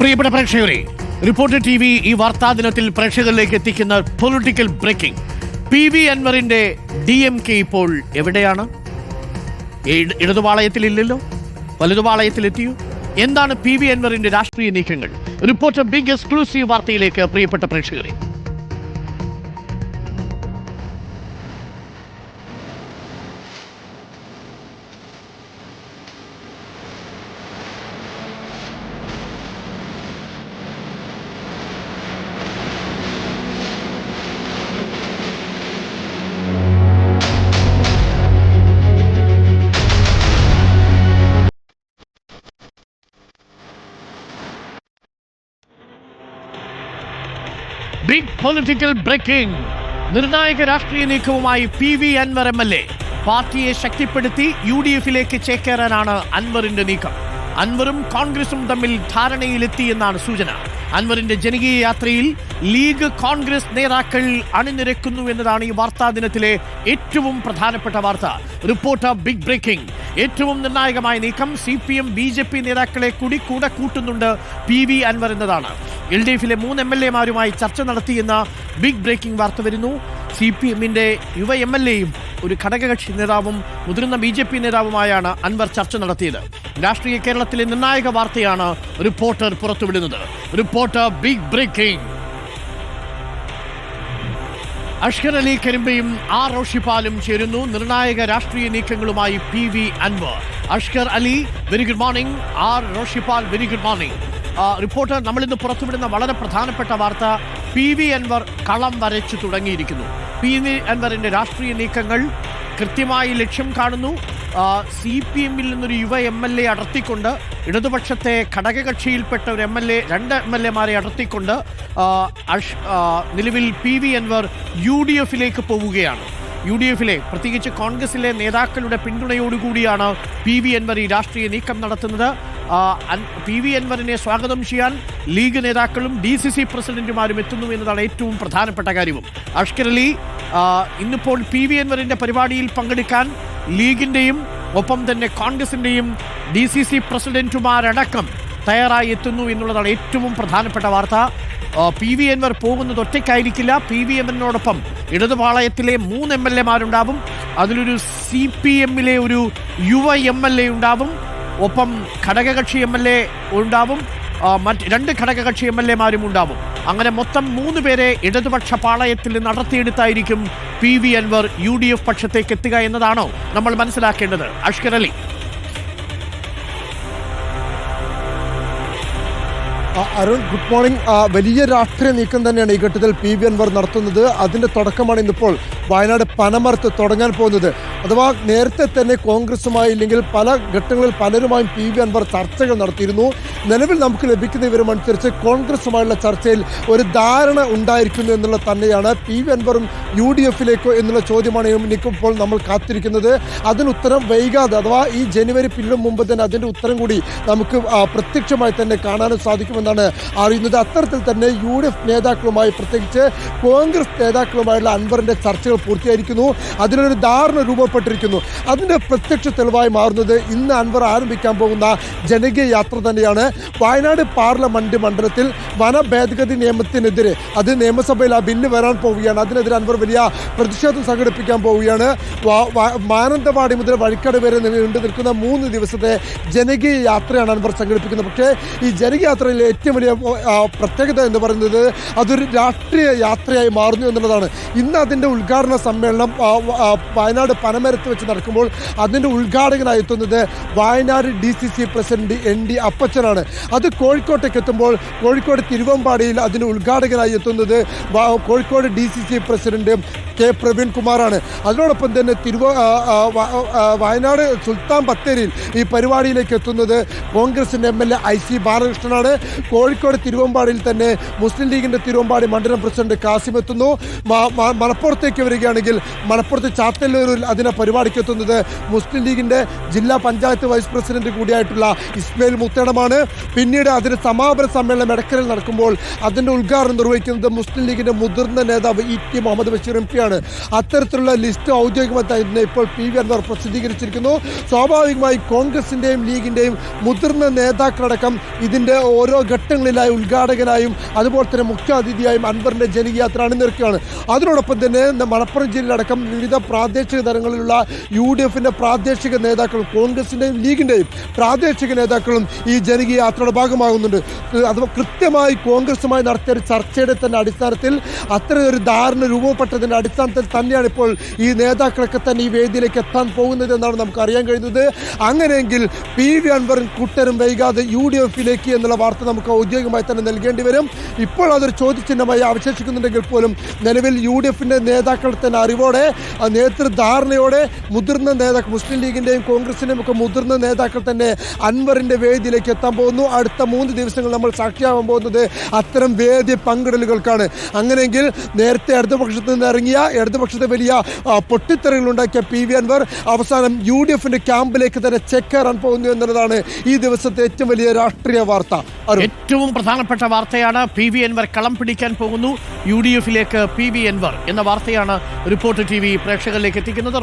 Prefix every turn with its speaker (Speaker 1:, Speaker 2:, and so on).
Speaker 1: പ്രിയപ്പെട്ട പ്രേക്ഷകരെ, reporter TV ഈ വാർത്താ ദിനത്തിൽ പ്രേക്ഷകരിലേക്ക് എത്തിക്കുന്ന പൊളിറ്റിക്കൽ ബ്രേക്കിംഗ്. PV അൻവറിന്റെ DMK ഇപ്പോൾ എവിടെയാണ്? ഇടതുപാളയത്തിലില്ലല്ലോ, വലതുപാളയത്തിലെത്തിയോ? എന്താണ് PV അൻവറിന്റെ രാഷ്ട്രീയ നീക്കങ്ങൾ? റിപ്പോർട്ടർ ബിഗ് എക്സ്ക്ലൂസീവ് വാർത്തയിലേക്ക് പ്രിയപ്പെട്ട പ്രേക്ഷകരെ. Big political breaking. നിർണായക രാഷ്ട്രീയ നീക്കവുമായി PV അൻവർ MLA. പാർട്ടിയെ ശക്തിപ്പെടുത്തി UDF-ലേക്ക് ചേക്കേറാനാണ് അൻവറിന്റെ നീക്കം. അൻവറും കോൺഗ്രസും തമ്മിൽ ധാരണയിലെത്തി എന്നാണ് സൂചന. അൻവറിന്റെ ജനകീയ യാത്രയിൽ ലീഗ് കോൺഗ്രസ് നേതാക്കൾ അണിനിരക്കുന്നു എന്നതാണ് ഈ വാർത്താ ദിനത്തിലെ ഏറ്റവും പ്രധാനപ്പെട്ട വാർത്ത. Reporter big breaking. ഏറ്റവും നിർണായകമായ നീക്കം CPM BJP നേതാക്കളെ കൂടെ കൂട്ടുന്നുണ്ട് PV അൻവർ എന്നതാണ്. LDF-ലെ 3 MLA-മാരുമായി ചർച്ച നടത്തിയെന്ന ബിഗ് ബ്രേക്കിംഗ് വാർത്ത വരുന്നു. CPM-ന്റെ യുവ MLA-യും ഒരു ഘടകകക്ഷി നേതാവും മുതിർന്ന BJP നേതാവുമായാണ് അൻവർ ചർച്ച നടത്തിയത്. രാഷ്ട്രീയ കേരളത്തിലെ നിർണായക വാർത്തയാണ് റിപ്പോർട്ടർ പുറത്തുവിടുന്നത്. Reporter big breaking. Ashkar Ali കരിമ്പയും റോഷിപാലും ചേരുന്നു. നിർണായക രാഷ്ട്രീയ നീക്കങ്ങളുമായി PV Anvar. Ashkar Ali, very good morning. Roshipal, very good morning. Reporter, നമ്മളിന്ന് പുറത്തുവിടുന്ന വളരെ പ്രധാനപ്പെട്ട വാർത്ത, PV അൻവർ കളം വരച്ചു തുടങ്ങിയിരിക്കുന്നു. PV അൻവറിന്റെ രാഷ്ട്രീയ നീക്കങ്ങൾ കൃത്യമായി ലക്ഷ്യം കാണുന്നു. CPM-ൽ നിന്നൊരു യുവ MLA അടർത്തിക്കൊണ്ട്, ഇടതുപക്ഷത്തെ ഘടകകക്ഷിയിൽപ്പെട്ട ഒരു രണ്ട് MLA-മാരെ അടർത്തിക്കൊണ്ട് നിലവിൽ PV അൻവർ UDF-ലേക്ക് പോവുകയാണ്. UDF-ലെ പ്രത്യേകിച്ച് കോൺഗ്രസിലെ നേതാക്കളുടെ പിന്തുണയോടുകൂടിയാണ് PV അൻവർ ഈ രാഷ്ട്രീയ നീക്കം നടത്തുന്നത്. PV അൻവറിനെ സ്വാഗതം ചെയ്യാൻ ലീഗ് നേതാക്കളും DCC പ്രസിഡന്റുമാരും എത്തുന്നു എന്നതാണ് ഏറ്റവും പ്രധാനപ്പെട്ട കാര്യവും. അഷ്കർ അലി, ഇന്നിപ്പോൾ PV അൻവറിന്റെ പരിപാടിയിൽ പങ്കെടുക്കാൻ ലീഗിന്റെയും ഒപ്പം തന്നെ കോൺഗ്രസിന്റെയും DCC പ്രസിഡന്റുമാരടക്കം തയ്യാറായി എത്തുന്നു എന്നുള്ളതാണ് ഏറ്റവും പ്രധാനപ്പെട്ട വാർത്ത. PV അൻവർ പോകുന്നത് ഒറ്റയ്ക്കായിരിക്കില്ല. PV അൻവറിനോടൊപ്പം ഇടതുപാളയത്തിലെ 3 MLA-മാരുണ്ടാവും. അതിലൊരു CPM-ലെ ഒരു യുവ MLA ഉണ്ടാവും. ഒപ്പം ഘടകകക്ഷി MLA ഉണ്ടാവും. മറ്റ് 2 ഘടകകക്ഷി MLA-മാരും ഉണ്ടാവും. അങ്ങനെ മൊത്തം 3 പേരെ ഇടതുപക്ഷ പാളയത്തിൽ നിന്ന് നടത്തിയെടുത്തായിരിക്കും PV അൻവർ UDF പക്ഷത്തേക്ക് എത്തുക എന്നതാണോ നമ്മൾ മനസ്സിലാക്കേണ്ടത്? അഷ്കർ അലി.
Speaker 2: Arun, good morning. വലിയ രാഷ്ട്രീയ നീക്കം തന്നെയാണ് ഈ ഘട്ടത്തിൽ PV അൻവർ നടത്തുന്നത്. അതിൻ്റെ തുടക്കമാണ് ഇന്നിപ്പോൾ വയനാട് പനമരത്ത് തുടങ്ങാൻ പോകുന്നത്. അഥവാ നേരത്തെ തന്നെ കോൺഗ്രസുമായി ഇല്ലെങ്കിൽ പല ഘട്ടങ്ങളിൽ പലരുമായും PV അൻവർ ചർച്ചകൾ നടത്തിയിരുന്നു. നിലവിൽ നമുക്ക് ലഭിക്കുന്ന വിവരമനുസരിച്ച് കോൺഗ്രസുമായുള്ള ചർച്ചയിൽ ഒരു ധാരണ ഉണ്ടായിരിക്കുന്നു എന്നുള്ളത് തന്നെയാണ്. PV അൻവറും UDF-ലേക്കോ എന്നുള്ള ചോദ്യമാണ് ഇപ്പോൾ നമ്മൾ കാത്തിരിക്കുന്നത്. അതിന് ഉത്തരം വൈകാതെ, അഥവാ ഈ ജനുവരി പിന്നിടും മുമ്പ് തന്നെ അതിൻ്റെ ഉത്തരം കൂടി നമുക്ക് പ്രത്യക്ഷമായി തന്നെ കാണാനും സാധിക്കുമെന്നാണ് അറിയുന്നത്. അത്തരത്തിൽ തന്നെ UDF നേതാക്കളുമായി, പ്രത്യേകിച്ച് കോൺഗ്രസ് നേതാക്കളുമായുള്ള അൻവറിൻ്റെ ചർച്ചകൾ പൂർത്തിയായിരിക്കുന്നു. അതിനൊരു ധാരണ രൂപപ്പെട്ടിരിക്കുന്നു. അതിൻ്റെ പ്രത്യക്ഷ തെളിവായി മാറുന്നത് ഇന്ന് അൻവർ ആരംഭിക്കാൻ പോകുന്ന ജനകീയ യാത്ര തന്നെയാണ്. വയനാട് പാർലമെന്റ് മണ്ഡലത്തിൽ വന ഭേദഗതി നിയമത്തിനെതിരെ, അത് നിയമസഭയിൽ ആ ബില്ല് വരാൻ പോവുകയാണ്. അതിനെതിരെ അൻവർ വലിയ പ്രതിഷേധം സംഘടിപ്പിക്കാൻ പോവുകയാണ്. മാനന്തവാടി മുതൽ വഴിക്കട വരെ നീണ്ടു നിൽക്കുന്ന 3 ദിവസത്തെ ജനകീയ യാത്രയാണ് അൻവർ സംഘടിപ്പിക്കുന്നത്. പക്ഷേ ഈ ജനകീയ യാത്രയിലെ ഏറ്റവും വലിയ പ്രത്യേകത എന്ന് പറയുന്നത് അതൊരു രാഷ്ട്രീയ യാത്രയായി മാറുന്നു എന്നുള്ളതാണ്. ഇന്ന് അതിൻ്റെ ഉദ്ഘാടന സമ്മേളനം വയനാട് പനമരത്ത് വെച്ച് നടക്കുമ്പോൾ അതിൻ്റെ ഉദ്ഘാടകനായി എത്തുന്നത് വയനാട് DCC പ്രസിഡന്റ് ND അപ്പച്ചനാണ്. അത് കോഴിക്കോട്ടേക്ക് എത്തുമ്പോൾ കോഴിക്കോട് തിരുവമ്പാടിയിൽ അതിൻ്റെ ഉദ്ഘാടകനായി എത്തുന്നത് കോഴിക്കോട് DCC പ്രസിഡന്റ് K പ്രവീൺകുമാറാണ്. അതിനോടൊപ്പം തന്നെ വയനാട് സുൽത്താൻ ബത്തേരിയിൽ ഈ പരിപാടിയിലേക്ക് എത്തുന്നത് കോൺഗ്രസിൻ്റെ MLA IC ബാലകൃഷ്ണനാണ്. കോഴിക്കോട് തിരുവമ്പാടിയിൽ തന്നെ മുസ്ലിം ലീഗിൻ്റെ തിരുവമ്പാടി മണ്ഡലം പ്രസിഡന്റ് കാസിം എത്തുന്നു. മലപ്പുറത്തേക്ക് വരികയാണെങ്കിൽ മലപ്പുറത്ത് ചാത്തല്ലൂരിൽ അതിനെ പരിപാടിക്ക് എത്തുന്നത് മുസ്ലിം ലീഗിന്റെ ജില്ലാ പഞ്ചായത്ത് വൈസ് പ്രസിഡന്റ് കൂടിയായിട്ടുള്ള ഇസ്മായിൽ മുത്തേടമാണ്. പിന്നീട് അതിന് സമാപന സമ്മേളനം എടക്കരയിൽ നടക്കുമ്പോൾ അതിന്റെ ഉദ്ഘാടനം നിർവഹിക്കുന്നത് മുസ്ലിം ലീഗിന്റെ മുതിർന്ന നേതാവ് ഇ.ടി. മുഹമ്മദ് ബഷീർ എം പിയാണ്. അത്തരത്തിലുള്ള ലിസ്റ്റ് ഔദ്യോഗികമായി തന്നെ ഇപ്പോൾ പി.വി. അൻവർ പ്രസിദ്ധീകരിച്ചിരിക്കുന്നു. സ്വാഭാവികമായി കോൺഗ്രസിന്റെയും ലീഗിന്റെയും മുതിർന്ന നേതാക്കളടക്കം ഇതിന്റെ ഓരോ ഘട്ടങ്ങളിലായി ഉദ്ഘാടകനായും അതുപോലെ തന്നെ മുഖ്യാതിഥിയായും അൻവറിന്റെ ജനകീയാത്ര അണിനിരക്കുകയാണ്. അതിനോടൊപ്പം തന്നെ മലപ്പുറം ജില്ലയിലടക്കം വിവിധ പ്രാദേശിക തലങ്ങളിലുള്ള UDFന്റെ പ്രാദേശിക നേതാക്കളും കോൺഗ്രസിന്റെയും ലീഗിന്റെയും പ്രാദേശിക നേതാക്കളും ഈ ജനകീയ യാത്രയുടെ ഭാഗമാകുന്നുണ്ട്. അത് കൃത്യമായി കോൺഗ്രസുമായി നടത്തിയ ഒരു ചർച്ചയുടെ തന്നെ അടിസ്ഥാനത്തിൽ അത്തരമൊരു ധാരണ രൂപപ്പെട്ടതിന്റെ അടിസ്ഥാനത്തിൽ തന്നെയാണ് ഇപ്പോൾ ഈ നേതാക്കളൊക്കെ തന്നെ ഈ വേദിയിലേക്ക് എത്താൻ പോകുന്നത് എന്നാണ് നമുക്ക് അറിയാൻ കഴിയുന്നത്. അങ്ങനെയെങ്കിൽ പി.വി. അൻവറും കൂട്ടരും വൈകാതെ UDFിലേക്ക് എന്നുള്ള വാർത്ത നമുക്ക് ഔദ്യോഗികമായി തന്നെ നൽകേണ്ടി വരും. ഇപ്പോൾ അതൊരു ചോദ്യചിഹ്നമായി അവശേഷിക്കുന്നുണ്ടെങ്കിൽ പോലും നിലവിൽ UDFന്റെ നേതാക്കൾ തന്നെ അറിവോടെ നേതൃധാരണയോടെ മുതിർന്ന നേതാക്കൾ മുസ്ലിം ലീഗിന്റെയും കോൺഗ്രസിന്റെയും ഒക്കെ മുതിർന്ന നേതാക്കൾ തന്നെ അൻവറിന്റെ വേദിയിലേക്ക് എത്താൻ പോകുന്നു. അടുത്ത 3 ദിവസങ്ങൾ നമ്മൾ സാക്ഷിയാവാൻ പോകുന്നത് അത്തരം വേദി പങ്കിടലുകൾക്കാണ്. അങ്ങനെയെങ്കിൽ നേരത്തെ ഇടതുപക്ഷത്ത് നിന്ന് ഇറങ്ങിയ ഇടതുപക്ഷത്തെ വലിയ പൊട്ടിത്തെറികൾ ഉണ്ടാക്കിയ പി.വി. അൻവർ അവസാനം UDFന്റെ ക്യാമ്പിലേക്ക് തന്നെ ചെക്കേറാൻ പോകുന്നു എന്നുള്ളതാണ് ഈ ദിവസത്തെ ഏറ്റവും വലിയ രാഷ്ട്രീയ വാർത്ത.
Speaker 1: ഏറ്റവും പ്രധാനപ്പെട്ട വാർത്തയാണ് പി.വി. അൻവർ കളം പിടിക്കാൻ പോകുന്നു. UDFിലേക്ക് പി.വി. അൻവർ എന്ന വാർത്തയാണ് റിപ്പോർട്ടർ TV പ്രേക്ഷകരിലേക്ക് എത്തിക്കുന്നത്.